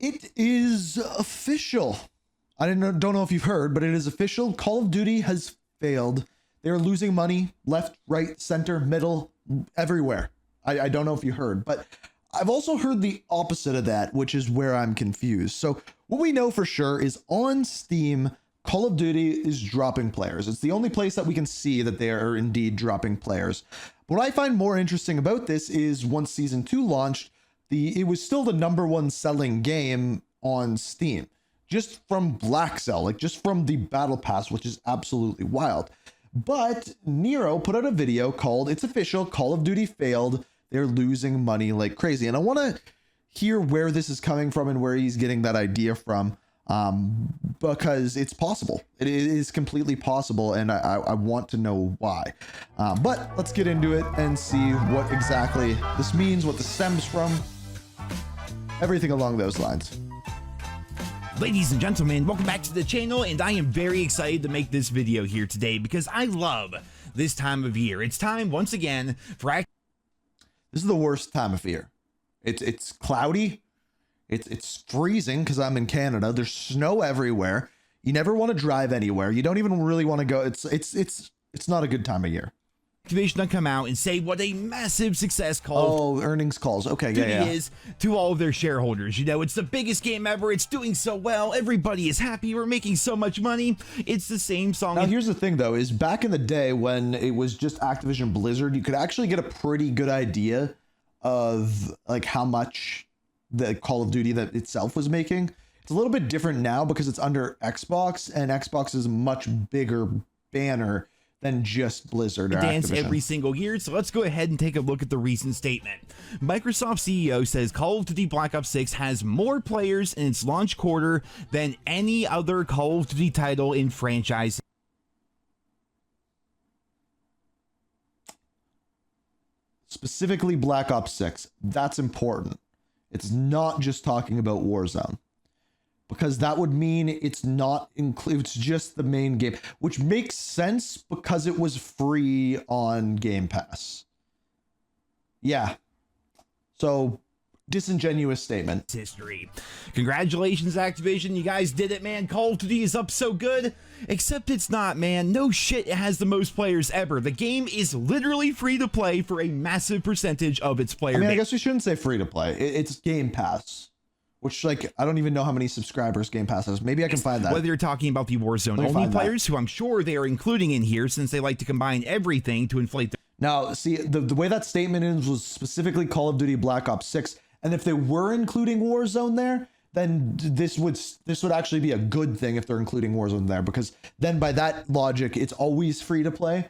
It is official. Don't know if you've heard, but it is official. Call of Duty has failed. They're losing money left, right, center, middle, everywhere. I don't know if you heard, but I've also heard the opposite of that, which is where I'm confused. So what we know for sure is on Steam, Call of Duty is dropping players. It's the only place that we can see that they are indeed dropping players. What I find more interesting about this is once Season 2 launched, it was still the #1 selling game on Steam. Just from Black Cell, like just from the Battle Pass, which is absolutely wild. But Nero put out a video called "It's Official, Call of Duty Failed. They're losing money like crazy." And I want to hear where this is coming from and where he's getting that idea from, because it's possible. It is completely possible, and I want to know why. But let's get into it and see what exactly this means, what this stems from, everything along those lines. Ladies and gentlemen, welcome back to the channel, and I am very excited to make this video here today because I love this time of year. It's time once again for This is the worst time of year. It's cloudy. It's freezing because I'm in Canada. There's snow everywhere. You never want to drive anywhere. You don't even really want to go. It's not a good time of year. Activision to come out and say what a massive success Call earnings calls. Okay, Duty yeah. is to all of their shareholders. You know, it's the biggest game ever. It's doing so well. Everybody is happy. We're making so much money. It's the same song. Now, here's the thing, though, is back in the day when it was just Activision Blizzard, you could actually get a pretty good idea of like how much the Call of Duty that itself was making. It's a little bit different now because it's under Xbox, and Xbox is a much bigger banner than just Blizzard or dance Activision. Every single year. So let's go ahead and take a look at the recent statement. Microsoft CEO says Call of Duty Black Ops 6 has more players in its launch quarter than any other Call of Duty title in franchise. Specifically Black Ops 6. That's important. It's not just talking about Warzone, because that would mean it's not it's just the main game, which makes sense because it was free on Game Pass. Yeah. So disingenuous statement. History. Congratulations, Activision. You guys did it, man. Call of Duty is up so good. Except it's not, man. No shit, it has the most players ever. The game is literally free to play for a massive percentage of its player base. I guess we shouldn't say free to play. It's Game Pass. Which, like, I don't even know how many subscribers Game Pass has. Maybe I can find that. Whether you're talking about the Warzone only players, who I'm sure they are including in here since they like to combine everything to inflate. Now, see, the way that statement is was specifically Call of Duty Black Ops 6. And if they were including Warzone there, then this would actually be a good thing if they're including Warzone there, because then by that logic, it's always free to play.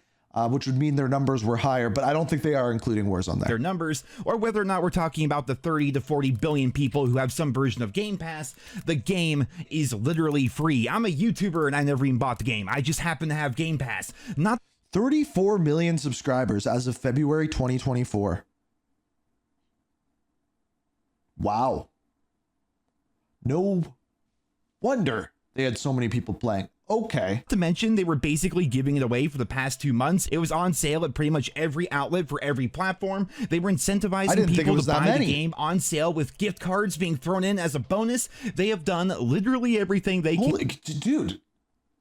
Which would mean their numbers were higher, but I don't think they are including Warzone there. Their numbers, or whether or not we're talking about the 30 to 40 billion people who have some version of Game Pass, the game is literally free. I'm a YouTuber and I never even bought the game. I just happen to have Game Pass. Not 34 million subscribers as of February 2024. Wow. No wonder they had so many people playing. Okay. To mention, they were basically giving it away for the past 2 months. It was on sale at pretty much every outlet for every platform. They were incentivizing people to buy the game on sale with gift cards being thrown in as a bonus. They have done literally everything they can. Dude,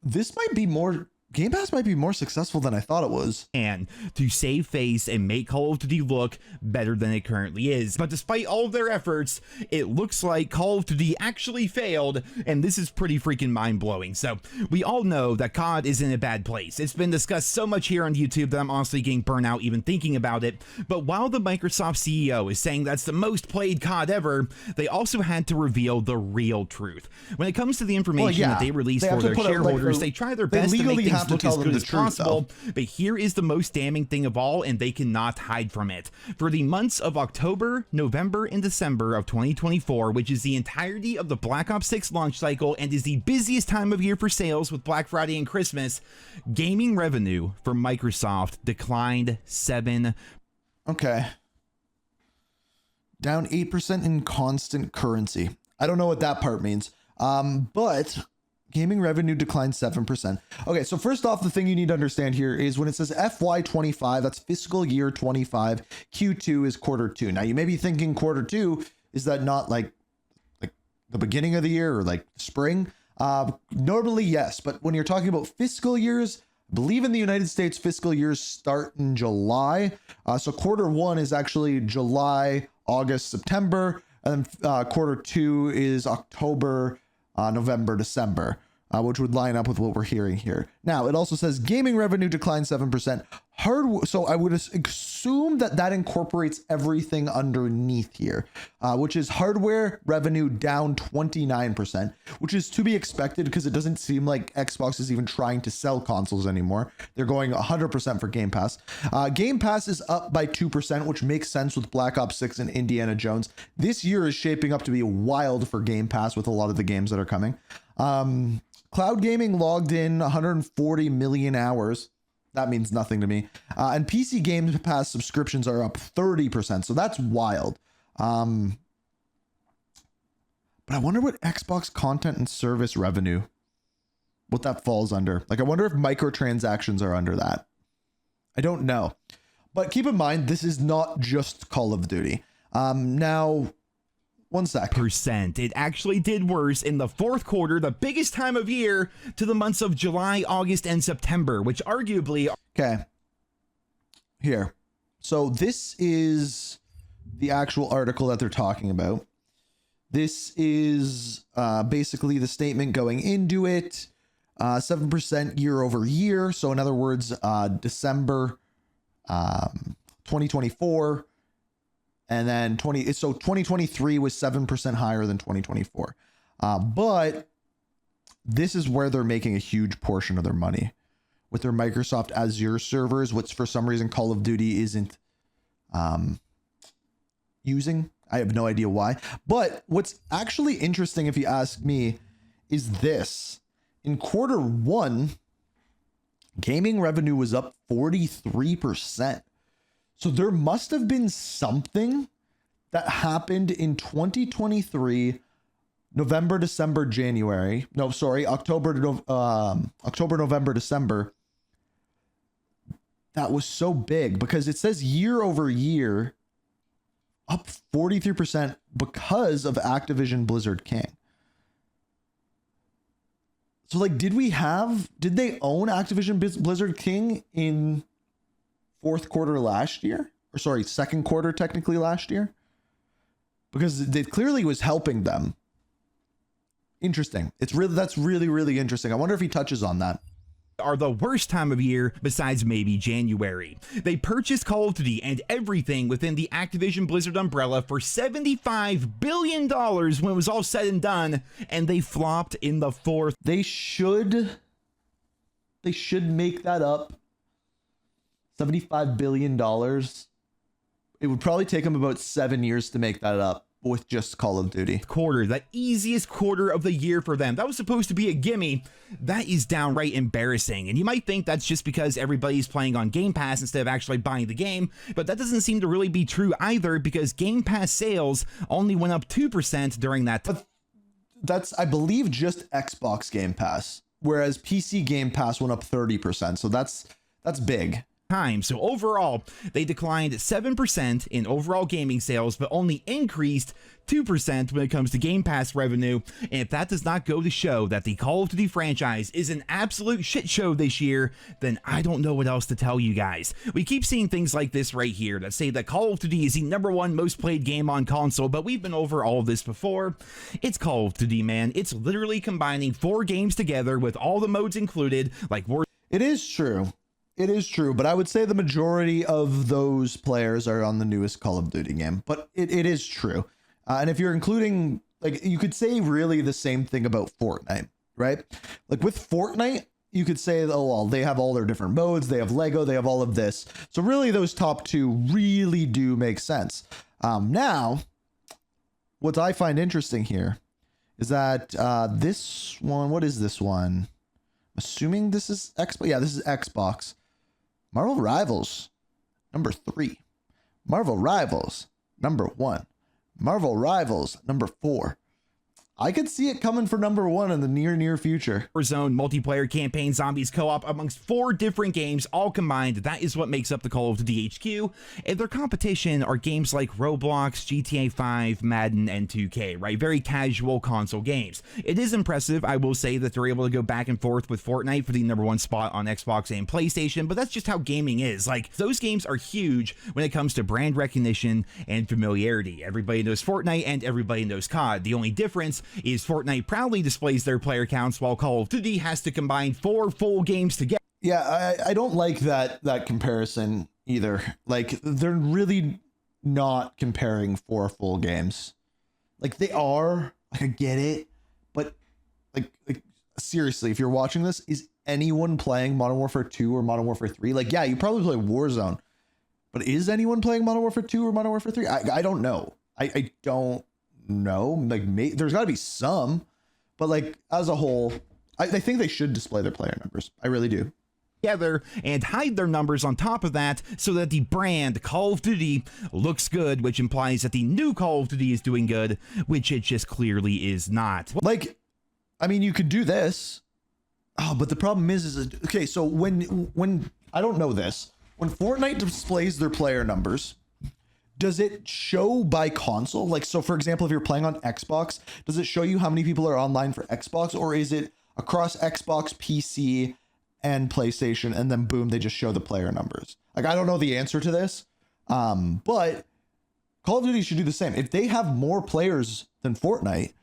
this might be more... Game Pass might be more successful than I thought it was. And to save face and make Call of Duty look better than it currently is. But despite all of their efforts, it looks like Call of Duty actually failed, and this is pretty freaking mind-blowing. So we all know that COD is in a bad place. It's been discussed so much here on YouTube that I'm honestly getting burnt out even thinking about it. But while the Microsoft CEO is saying that's the most played COD ever, they also had to reveal the real truth. When it comes to the information that they release for their shareholders, they try their best to make things look as good as possible, but here is the most damning thing of all, and they cannot hide from it. For the months of October, November, and December of 2024, which is the entirety of the Black Ops 6 launch cycle and is the busiest time of year for sales with Black Friday and Christmas, gaming revenue for Microsoft declined 7%. Okay. Down 8% in constant currency. I don't know what that part means. But gaming revenue declined 7%. Okay, so first off, the thing you need to understand here is when it says FY25, that's fiscal year 25. Q2 is quarter 2. Now, you may be thinking quarter 2, is that not like the beginning of the year or like spring? Normally, yes. But when you're talking about fiscal years, I believe in the United States, fiscal years start in July. So quarter one is actually July, August, September. And then quarter two is October, November, December, which would line up with what we're hearing here. Now, it also says gaming revenue declined 7%. So I would assume that that incorporates everything underneath here, which is hardware revenue down 29%, which is to be expected because it doesn't seem like Xbox is even trying to sell consoles anymore. They're going 100% for Game Pass. Game Pass is up by 2%, which makes sense with Black Ops 6 and Indiana Jones. This year is shaping up to be wild for Game Pass with a lot of the games that are coming. Cloud gaming logged in 140 million hours. That means nothing to me. And PC Game Pass subscriptions are up 30%. So that's wild. But I wonder what Xbox content and service revenue, what that falls under. Like, I wonder if microtransactions are under that. I don't know. But keep in mind, this is not just Call of Duty. Now, one sec. It actually did worse in the fourth quarter, the biggest time of year, to the months of July, August, and September, which arguably... Okay. Here. So this is the actual article that they're talking about. This is basically the statement going into it. 7% year over year. So in other words, December 2024. And then 2023 was 7% higher than 2024. But this is where they're making a huge portion of their money with their Microsoft Azure servers, which for some reason Call of Duty isn't using. I have no idea why. But what's actually interesting, if you ask me, is this. In quarter one, gaming revenue was up 43%. So there must have been something that happened in 2023, November, December, January. No, sorry, October, November, December. That was so big because it says year over year up 43% because of Activision Blizzard King. So like, did they own Activision Blizzard King in fourth quarter last year? Or sorry, second quarter technically last year? Because it clearly was helping them. Interesting. That's really, really interesting. I wonder if he touches on that. Are the worst time of year besides maybe January. They purchased Call of Duty and everything within the Activision Blizzard umbrella for $75 billion when it was all said and done, and they flopped in the fourth. They should make that up. $75 billion. It would probably take them about 7 years to make that up with just Call of Duty. Quarter, that easiest quarter of the year for them. That was supposed to be a gimme. That is downright embarrassing. And you might think that's just because everybody's playing on Game Pass instead of actually buying the game, but that doesn't seem to really be true either because Game Pass sales only went up 2% during that time. That's, I believe, just Xbox Game Pass, whereas PC Game Pass went up 30%. So that's big. So overall, they declined 7% in overall gaming sales, but only increased 2% when it comes to Game Pass revenue. And if that does not go to show that the Call of Duty franchise is an absolute shit show this year, then I don't know what else to tell you guys. We keep seeing things like this right here that say that Call of Duty is the #1 most played game on console, but we've been over all of this before. It's Call of Duty, man. It's literally combining 4 games together with all the modes included, like War. It is true. It is true, but I would say the majority of those players are on the newest Call of Duty game, but it is true. And if you're including, like, you could say really the same thing about Fortnite, right? Like with Fortnite, you could say, oh, well, they have all their different modes, they have Lego, they have all of this. So really those top 2 really do make sense. Now, what I find interesting here is that this one, what is this one? Assuming this is Xbox. Yeah, this is Xbox. Marvel Rivals, number 3. Marvel Rivals, number 1. Marvel Rivals, number 4. I could see it coming for number one in the near future. Warzone multiplayer campaign zombies co-op amongst 4 different games all combined. That is what makes up the Call of Duty HQ, and their competition are games like Roblox, GTA 5, Madden, and 2K, right? Very casual console games. It is impressive, I will say, that they're able to go back and forth with Fortnite for the number 1 spot on Xbox and PlayStation, but that's just how gaming is. Like, those games are huge when it comes to brand recognition and familiarity. Everybody knows Fortnite and everybody knows COD. The only difference is Fortnite proudly displays their player counts while Call of Duty has to combine 4 full games together. Yeah, I don't like that comparison either. Like, they're really not comparing 4 full games. Like, they are, like, I get it, but like seriously, if you're watching this, is anyone playing Modern Warfare 2 or Modern Warfare 3? Like, yeah, you probably play Warzone, but is anyone playing Modern Warfare 2 or Modern Warfare 3? I don't know. I don't know. Like, there's got to be some, but like, as a whole, I think they should display their player numbers. I really do. Together and hide their numbers on top of that so that the brand Call of Duty looks good, which implies that the new Call of Duty is doing good, which it just clearly is not. Like, I mean, you could do this. Oh, but the problem is okay, so when I don't know this, when Fortnite displays their player numbers, does it show by console? Like, so for example, if you're playing on Xbox, does it show you how many people are online for Xbox, or is it across Xbox, PC, and PlayStation, and then boom, they just show the player numbers? Like, I don't know the answer to this, but Call of Duty should do the same. If they have more players than Fortnite,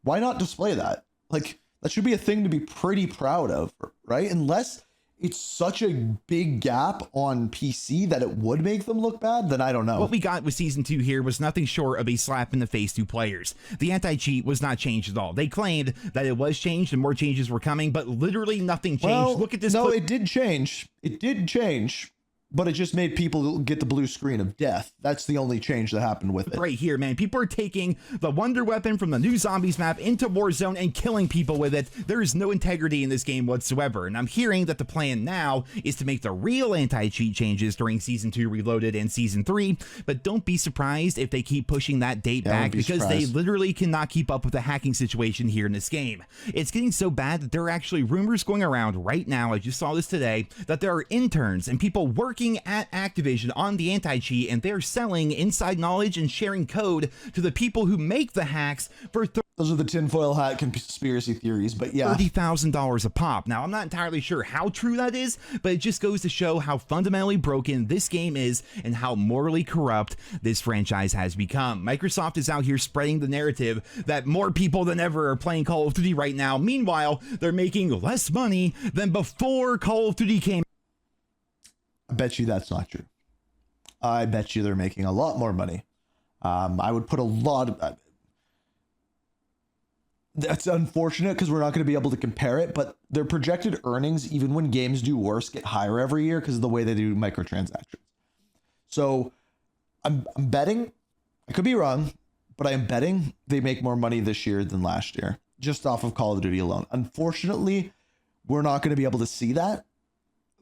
why not display that? Like, that should be a thing to be pretty proud of, right? Unless it's such a big gap on PC that it would make them look bad, then I don't know. What we got with Season 2 here was nothing short of a slap in the face to players. The anti-cheat was not changed at all. They claimed that it was changed and more changes were coming, but literally nothing changed. Well, look at this. No, it did change. It did change, but it just made people get the blue screen of death. That's the only change that happened with it. Right here, man. People are taking the wonder weapon from the new Zombies map into Warzone and killing people with it. There is no integrity in this game whatsoever. And I'm hearing that the plan now is to make the real anti-cheat changes during Season 2 Reloaded and Season 3. But don't be surprised if they keep pushing that date back, because they literally cannot keep up with the hacking situation here in this game. It's getting so bad that there are actually rumors going around right now, I just saw this today, that there are interns and people working at Activision on the anti-cheat, and they're selling inside knowledge and sharing code to the people who make the hacks for those are the tinfoil hat conspiracy theories, but yeah, $30,000 a pop. Now, I'm not entirely sure how true that is, but it just goes to show how fundamentally broken this game is and how morally corrupt this franchise has become. Microsoft is out here spreading the narrative that more people than ever are playing Call of Duty right now. Meanwhile, they're making less money than before Call of Duty came. I bet you that's not true. I bet you they're making a lot more money. I would put a lot of... That's unfortunate because we're not going to be able to compare it, but their projected earnings, even when games do worse, get higher every year because of the way they do microtransactions. So I'm betting, I could be wrong, but I am betting they make more money this year than last year, just off of Call of Duty alone. Unfortunately, we're not going to be able to see that,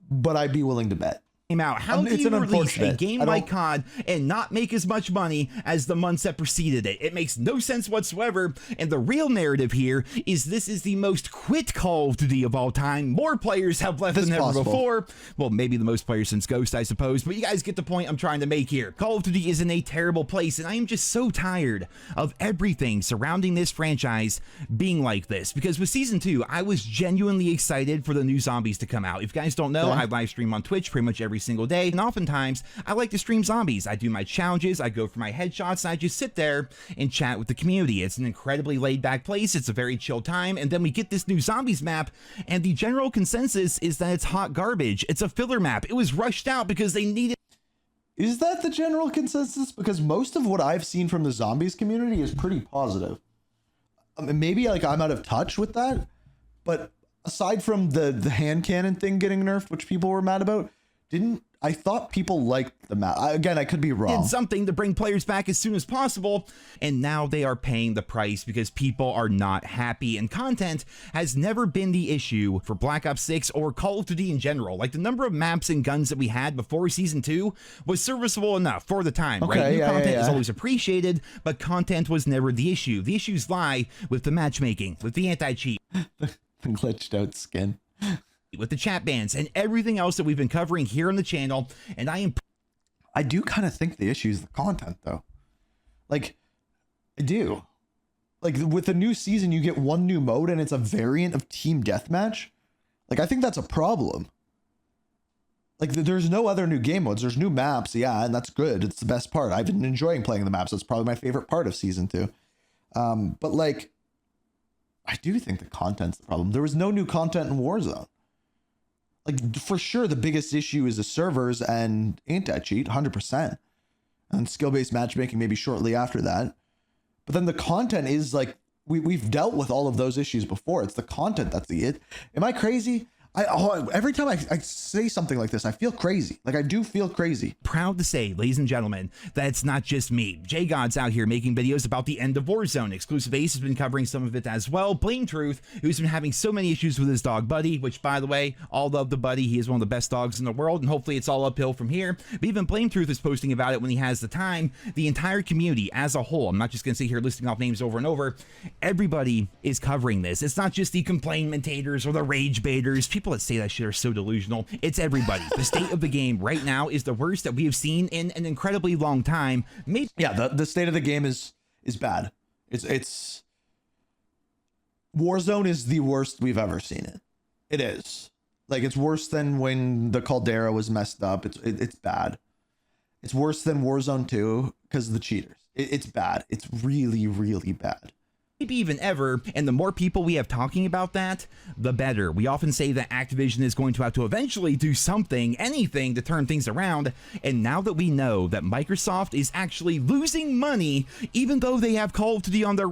but I'd be willing to bet. Out. How do you release a game like COD and not make as much money as the months that preceded it? It makes no sense whatsoever. And the real narrative here is this is the most quit Call of Duty of all time. More players have left than ever before. Well, maybe the most players since Ghost, I suppose. But you guys get the point I'm trying to make here. Call of Duty is in a terrible place, and I am just so tired of everything surrounding this franchise being like this. Because with Season 2, I was genuinely excited for the new Zombies to come out. If you guys don't know, I live stream on Twitch pretty much every single day, and oftentimes I like to stream zombies. I do my challenges, I go for my headshots, and I just sit there and chat with the community. It's an incredibly laid back place, it's a very chill time, and then we get this new Zombies map, and the general consensus is that it's hot garbage. It's a filler map. It was rushed out because they needed... Is that the general consensus? Because most of what I've seen from the Zombies community is pretty positive. I mean, maybe like I'm out of touch with that, but aside from the hand cannon thing getting nerfed, which people were mad about, I thought people liked the map. Again, I could be wrong. Did something to bring players back as soon as possible, and now they are paying the price because people are not happy, and content has never been the issue for Black Ops 6 or Call of Duty in general. Like, the number of maps and guns that we had before Season 2 was serviceable enough for the time, Okay, right? New yeah, content yeah. is always appreciated, but content was never the issue. The issues lie with the matchmaking, with the anti-cheat, The glitched out skin. with the chat bans, and everything else that we've been covering here on the channel, and I do kind of think the issue is the content, though. Like, I do. Like, with the new season, you get one new mode, and it's a variant of Team Deathmatch. Like, I think that's a problem. Like, there's no other new game modes. There's new maps, yeah, and that's good. It's the best part. I've been enjoying playing the maps. That's probably my favorite part of Season 2. But, like, I do think the content's the problem. There was no new content in Warzone. Like, for sure, the biggest issue is the servers and anti-cheat, 100%. And skill-based matchmaking maybe shortly after that. But then the content is like, we've dealt with all of those issues before. It's the content that's the it. Am I crazy? Every time I say something like this, I feel crazy. Like, I do feel crazy. proud to say, ladies and gentlemen, that it's not just me. J God's out here making videos about the end of Warzone. Exclusive Ace has been covering some of it as well. Blame Truth, who's been having so many issues with his dog Buddy, which, by the way, all love the Buddy. He is one of the best dogs in the world, and hopefully it's all uphill from here. But even Blame Truth is posting about it when he has the time. The entire community as a whole, I'm not just going to sit here listing off names over and over, everybody is covering this. It's not just the complainmentators or the rage baiters. People that say that shit are so delusional. It's everybody. The state of the game right now is the worst that we have seen in an incredibly long time. Maybe Yeah, the state of the game is bad. It's Warzone is the worst we've ever seen it. It is. Like, it's worse than when the Caldera was messed up. It's bad. It's worse than Warzone 2 because of the cheaters. It's bad. It's really, really bad. even ever, and the more people we have talking about that, the better. We often say that Activision is going to have to eventually do something, anything, to turn things around, and now that we know that Microsoft is actually losing money, even though they have Call of Duty on their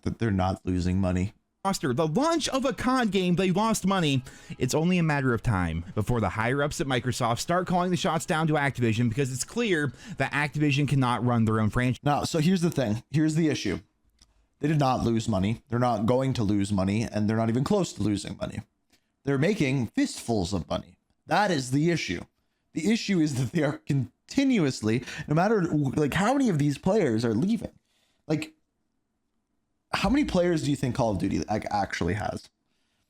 That they're not losing money. roster, the launch of a COD game, they lost money. It's only a matter of time before the higher-ups at Microsoft start calling the shots down to Activision, because it's clear that Activision cannot run their own franchise. Now, so here's the thing. Here's the issue. They did not lose money. They're not going to lose money, and they're not even close to losing money. They're making fistfuls of money. That is the issue. The issue is that they are continuously, no matter like how many of these players are leaving. Like, how many players do you think Call of Duty like actually has?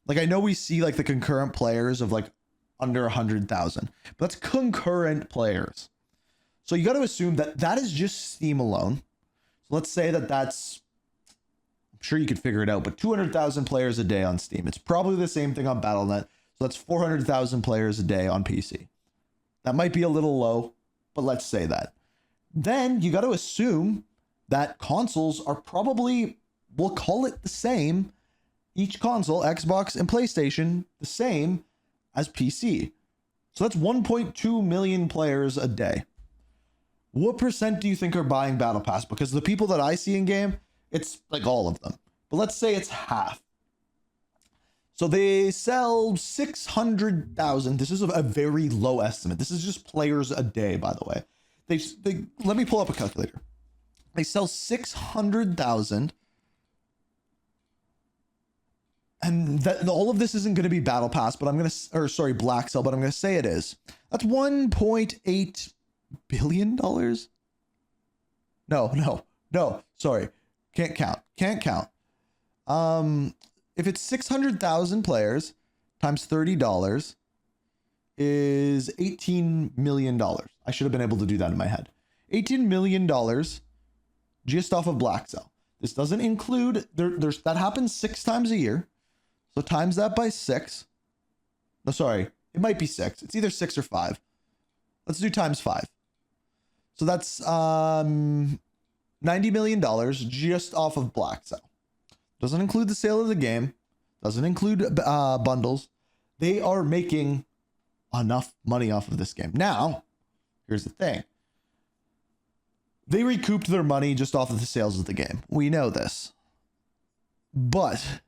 Like, I know we see like the concurrent players of like under 100,000, but that's concurrent players. So you got to assume that that is just Steam alone. So let's say that that's, I'm sure you could figure it out, but 200,000 players a day on Steam. It's probably the same thing on Battle.net. So that's 400,000 players a day on PC. That might be a little low, but let's say that. Then you got to assume that consoles are probably, we'll call it the same, each console, Xbox and PlayStation, the same as PC. So that's 1.2 million players a day. What percent do you think are buying Battle Pass? Because the people that I see in game, it's like all of them. But let's say it's half. So they sell 600,000. This is a very low estimate. This is just players a day, by the way. They let me pull up a calculator. They sell 600,000. And that all of this isn't going to be Battle Pass, but I'm going to, or sorry, Black Cell, but I'm going to say it is. That's $1.8 billion. No, sorry. Can't count. If it's 600,000 players times $30 is $18 million. I should have been able to do that in my head. $18 million just off of Black Cell. This doesn't include, there's that happens 6 times a year. So times that by 6. No, sorry. It might be 6. It's either 6 or 5. Let's do times 5. So that's $90 million just off of Black Cell. Doesn't include the sale of the game. Doesn't include bundles. They are making enough money off of this game. Now, here's the thing. They recouped their money just off of the sales of the game. We know this. But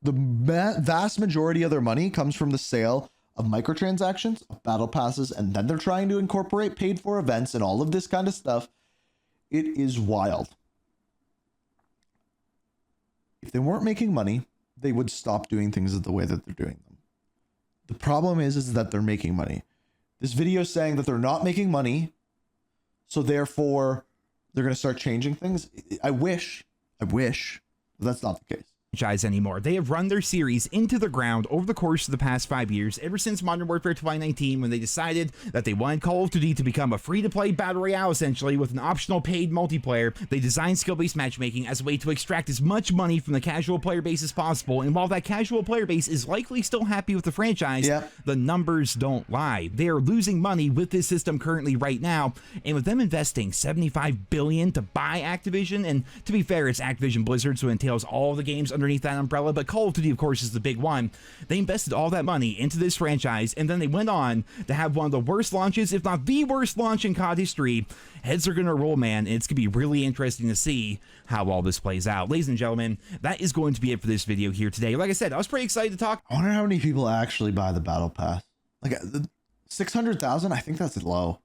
the vast majority of their money comes from the sale of microtransactions, of battle passes, and then they're trying to incorporate paid for events and all of this kind of stuff. It is wild. If they weren't making money, they would stop doing things the way that they're doing them. The problem is that they're making money. This video is saying that they're not making money, so therefore they're going to start changing things. I wish, but that's not the case. Franchise anymore. They have run their series into the ground over the course of the past 5 years, ever since Modern Warfare 2019, when they decided that they wanted Call of Duty to become a free-to-play battle royale, essentially, with an optional paid multiplayer. They designed skill-based matchmaking as a way to extract as much money from the casual player base as possible, and while that casual player base is likely still happy with the franchise, the numbers don't lie. They are losing money with this system currently right now, and with them investing $75 billion to buy Activision, and to be fair, it's Activision Blizzard, so it entails all the games underneath that umbrella, but Call of Duty, of course, is the big one. They invested all that money into this franchise, and then they went on to have one of the worst launches, if not the worst launch in COD history. Heads are gonna roll, man, and it's gonna be really interesting to see how all this plays out. Ladies and gentlemen, that is going to be it for this video here today. Like I said, I was pretty excited to talk. I wonder how many people actually buy the battle pass. Like 600,000, I think that's low.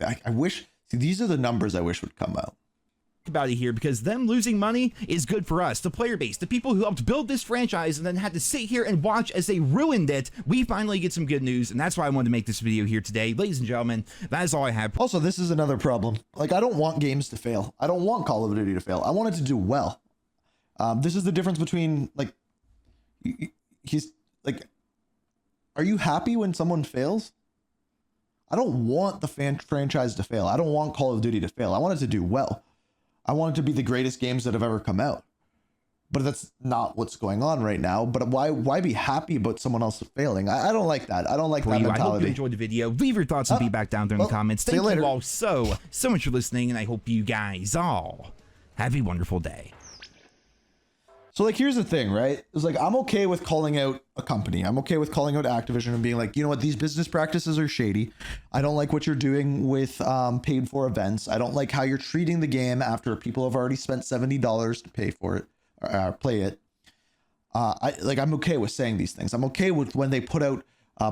I wish, see, these are the numbers I wish would come out About it here, because them losing money is good for us, the player base, the people who helped build this franchise and then had to sit here and watch as they ruined it. We finally get some good news, and that's why I wanted to make this video here today. Ladies and gentlemen, that is all I have. Also, this is another problem. Like, I don't want games to fail. I don't want Call of Duty to fail. I want it to do well. This is the difference between, like, he's like, are you happy when someone fails? I don't want the franchise to fail. I don't want Call of Duty to fail. I want it to do well. I want it to be the greatest games that have ever come out. But that's not what's going on right now. But why be happy about someone else failing? I don't like that. I don't like that mentality. I hope you enjoyed the video. Leave your thoughts and feedback down there in the comments. Thank you all so much for listening, and I hope you guys all have a wonderful day. So, like, here's the thing, right? It's like, I'm okay with calling out a company. I'm okay with calling out Activision and being like, you know what, these business practices are shady. I don't like what you're doing with paid for events. I don't like how you're treating the game after people have already spent $70 to pay for it, or play it. I'm okay with saying these things. I'm okay with when they put out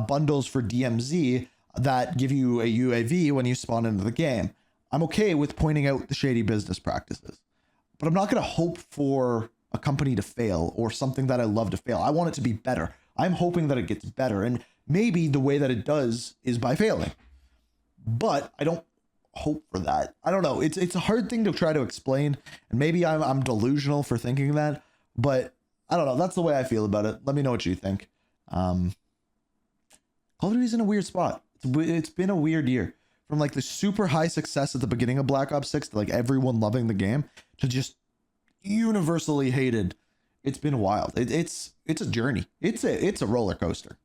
bundles for DMZ that give you a UAV when you spawn into the game. I'm okay with pointing out the shady business practices, but I'm not going to hope for a company to fail or something that I love to fail. I want it to be better. I'm hoping that it gets better, and maybe the way that it does is by failing, but I don't hope for that. I don't know. It's a hard thing to try to explain, and maybe I'm delusional for thinking that, but I don't know. That's the way I feel about it. Let me know what you think. Call of Duty's in a weird spot. It's been a weird year, from like the super high success at the beginning of Black Ops 6 to like everyone loving the game to just universally hated. It's been wild. It's a journey. It's a roller coaster.